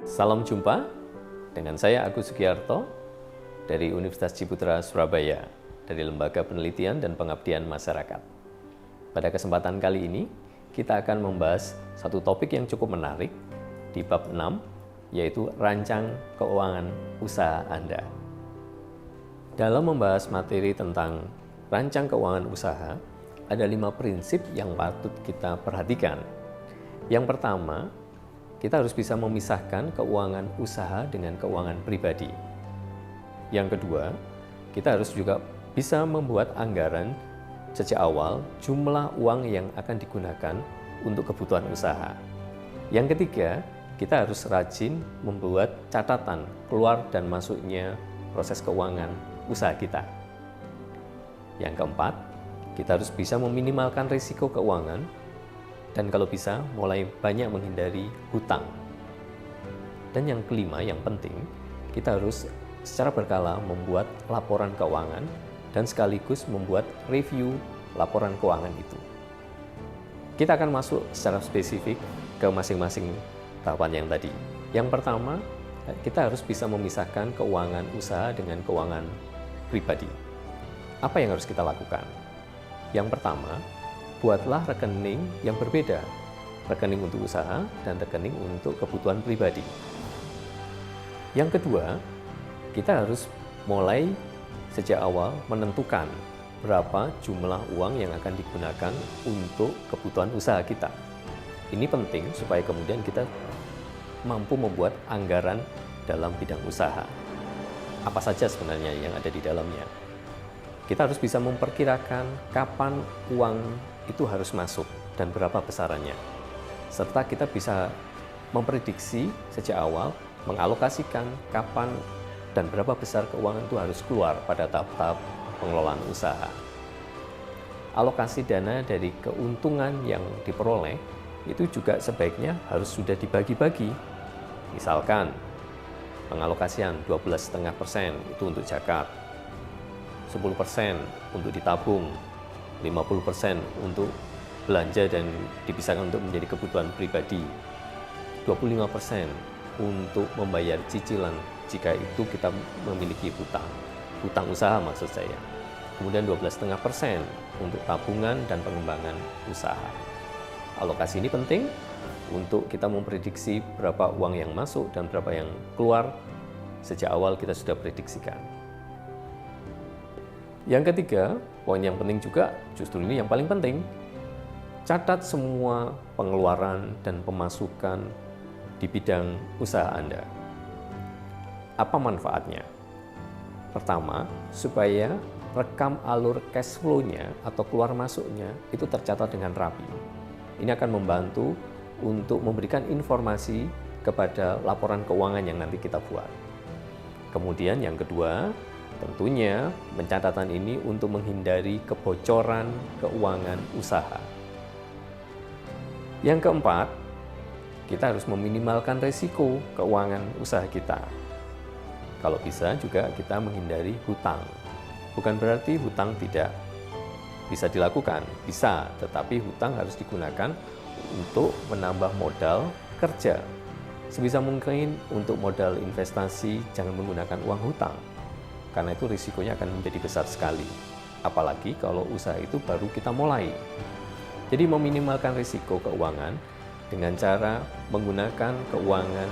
Salam jumpa dengan saya Agus Sugiarto dari Universitas Ciputra Surabaya dari Lembaga Penelitian dan Pengabdian Masyarakat. Pada kesempatan kali ini kita akan membahas satu topik yang cukup menarik di bab 6, yaitu rancang keuangan usaha Anda. Dalam membahas materi tentang rancang keuangan usaha, ada 5 prinsip yang patut kita perhatikan. Yang pertama, kita harus bisa memisahkan keuangan usaha dengan keuangan pribadi. Yang kedua, kita harus juga bisa membuat anggaran sejak awal jumlah uang yang akan digunakan untuk kebutuhan usaha. Yang ketiga, kita harus rajin membuat catatan keluar dan masuknya proses keuangan usaha kita. Yang keempat, kita harus bisa meminimalkan risiko keuangan dan kalau bisa mulai banyak menghindari hutang. Dan yang kelima, yang penting, kita harus secara berkala membuat laporan keuangan dan sekaligus membuat review laporan keuangan itu. Kita akan masuk secara spesifik ke masing-masing tahapan yang tadi. Yang pertama, kita harus bisa memisahkan keuangan usaha dengan keuangan pribadi. Apa yang harus kita lakukan? Yang pertama, buatlah rekening yang berbeda, rekening untuk usaha dan rekening untuk kebutuhan pribadi. Yang kedua, kita harus mulai sejak awal menentukan berapa jumlah uang yang akan digunakan untuk kebutuhan usaha kita. Ini penting supaya kemudian kita mampu membuat anggaran dalam bidang usaha. Apa saja sebenarnya yang ada di dalamnya? Kita harus bisa memperkirakan kapan uang itu harus masuk dan berapa besarannya. Serta kita bisa memprediksi sejak awal, mengalokasikan kapan dan berapa besar keuangan itu harus keluar pada tahap-tahap pengelolaan usaha. Alokasi dana dari keuntungan yang diperoleh itu juga sebaiknya harus sudah dibagi-bagi. Misalkan pengalokasian 12,5% itu untuk zakat, 10% untuk ditabung, 50% untuk belanja dan dipisahkan untuk menjadi kebutuhan pribadi, 25% untuk membayar cicilan jika itu kita memiliki hutang usaha maksud saya. Kemudian 12,5% untuk tabungan dan pengembangan usaha. Alokasi ini penting untuk kita memprediksi berapa uang yang masuk dan berapa yang keluar sejak awal kita sudah prediksikan. Yang ketiga, poin yang penting juga, justru ini yang paling penting, catat semua pengeluaran dan pemasukan di bidang usaha Anda. Apa manfaatnya? Pertama, supaya rekam alur cash flow-nya atau keluar masuknya itu tercatat dengan rapi. Ini akan membantu untuk memberikan informasi kepada laporan keuangan yang nanti kita buat. Kemudian yang kedua, tentunya pencatatan ini untuk menghindari kebocoran keuangan usaha. Yang keempat, kita harus meminimalkan risiko keuangan usaha kita. Kalau bisa juga kita menghindari hutang. Bukan berarti hutang tidak bisa dilakukan, bisa, tetapi hutang harus digunakan untuk menambah modal kerja. Sebisa mungkin untuk modal investasi jangan menggunakan uang hutang, karena itu risikonya akan menjadi besar sekali. Apalagi kalau usaha itu baru kita mulai. Jadi meminimalkan risiko keuangan dengan cara menggunakan keuangan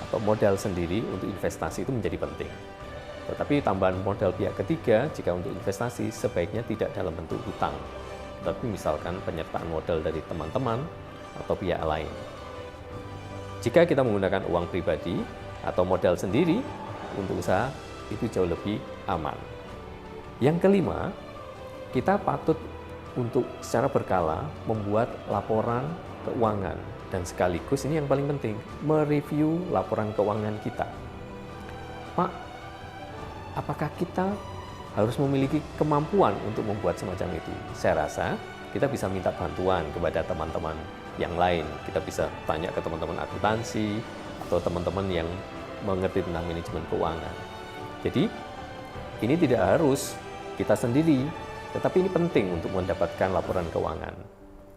atau modal sendiri untuk investasi itu menjadi penting. Tetapi tambahan modal pihak ketiga jika untuk investasi sebaiknya tidak dalam bentuk hutang, tapi misalkan penyertaan modal dari teman-teman atau pihak lain. Jika kita menggunakan uang pribadi atau modal sendiri untuk usaha, itu jauh lebih aman. Yang kelima, kita patut untuk secara berkala membuat laporan keuangan dan sekaligus ini yang paling penting, mereview laporan keuangan kita. Pak, apakah kita harus memiliki kemampuan untuk membuat semacam itu? Saya rasa kita bisa minta bantuan kepada teman-teman yang lain. Kita bisa tanya ke teman-teman akuntansi atau teman-teman yang mengerti tentang manajemen keuangan. Jadi, ini tidak harus kita sendiri, tetapi ini penting untuk mendapatkan laporan keuangan.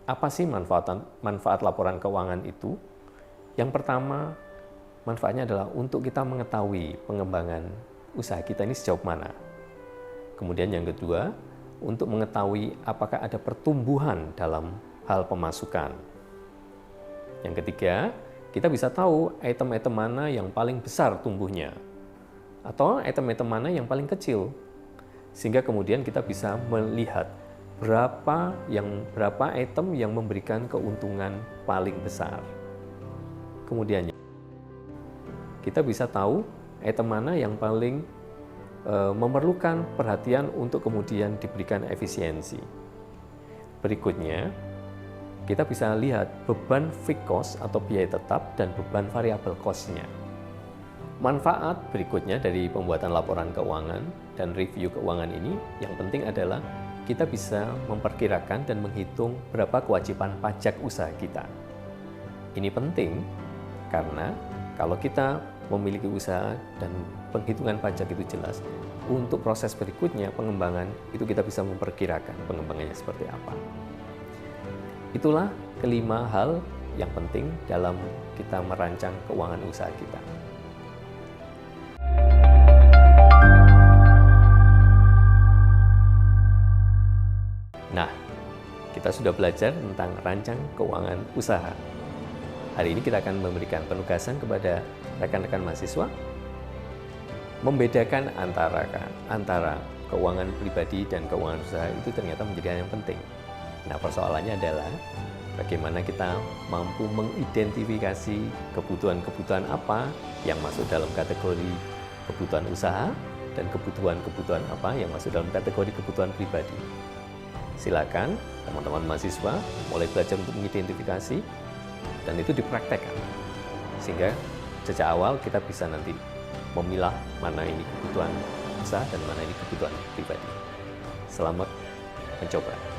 Apa sih manfaat laporan keuangan itu? Yang pertama, manfaatnya adalah untuk kita mengetahui pengembangan usaha kita ini sejauh mana. Kemudian yang kedua, untuk mengetahui apakah ada pertumbuhan dalam hal pemasukan. Yang ketiga, kita bisa tahu item-item mana yang paling besar tumbuhnya, atau item-item mana yang paling kecil. Sehingga kemudian kita bisa melihat berapa item yang memberikan keuntungan paling besar. Kemudian kita bisa tahu item mana yang paling memerlukan perhatian untuk kemudian diberikan efisiensi. Berikutnya, kita bisa lihat beban fixed cost atau biaya tetap dan beban variable cost-nya. Manfaat berikutnya dari pembuatan laporan keuangan dan review keuangan ini, yang penting adalah kita bisa memperkirakan dan menghitung berapa kewajiban pajak usaha kita. Ini penting karena kalau kita memiliki usaha dan penghitungan pajak itu jelas, untuk proses berikutnya pengembangan itu kita bisa memperkirakan pengembangannya seperti apa. Itulah kelima hal yang penting dalam kita merancang keuangan usaha kita. Nah, kita sudah belajar tentang rancang keuangan usaha. Hari ini kita akan memberikan penugasan kepada rekan-rekan mahasiswa membedakan antara keuangan pribadi dan keuangan usaha itu ternyata menjadi hal yang penting. Nah, persoalannya adalah bagaimana kita mampu mengidentifikasi kebutuhan-kebutuhan apa yang masuk dalam kategori kebutuhan usaha dan kebutuhan-kebutuhan apa yang masuk dalam kategori kebutuhan pribadi. Silakan teman-teman mahasiswa mulai belajar untuk mengidentifikasi dan itu dipraktekkan. Sehingga sejak awal kita bisa nanti memilah mana ini kebutuhan usaha dan mana ini kebutuhan pribadi. Selamat mencoba.